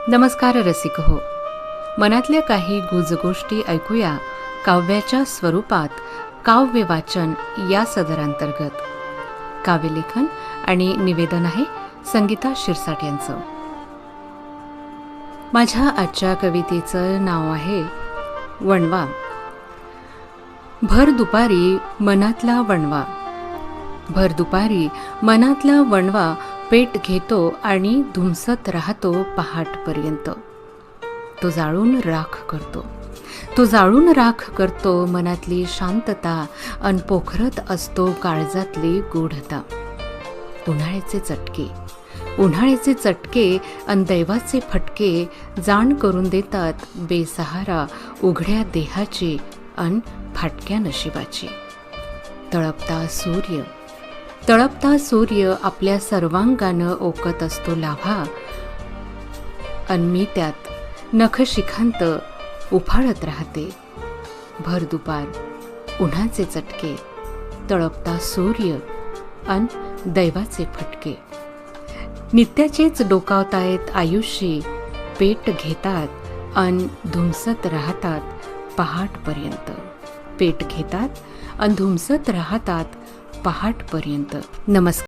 नमस्कार रसिक हो. मनातल्या काही गुजगोष्टी ऐकूया काव्याच्या स्वरूपात काव्य वाचन या सदरांतर्गत. काव्यलेखन आणि निवेदन आहे संगीता शिरसाट यांचं. माझ्या आजच्या कवितेचं नाव आहे वणवा. भर दुपारी मनातला वणवा. भर दुपारी मनातला वणवा पेट घेतो आणि धुमसत राहतो पहाटपर्यंत. तो जाळून राख करतो, तो जाळून राख करतो मनातली शांतता अन पोखरत असतो काळजातली गूढता. उन्हाळ्याचे चटके, उन्हाळ्याचे चटके अन दैवाचे फटके जाण करून देतात बेसहारा उघड्या देहाची अन फाटक्या नशिबाची. तळपता सूर्य, तळपता सूर्य आपल्या सर्वांगानं ओकत असतो लाभा, अन मी त्यात नखशिखांत उफाळत राहते. भर दुपार, उन्हाचे चटके, तळपता सूर्य अन दैवाचे फटके. नित्याचेच डोकावतायत आयुष्य, पेट घेतात अन धुमसत राहतात पहाटपर्यंत. पेट घेतात अन धुमसत राहतात पहाटपर्यंत. नमस्कार.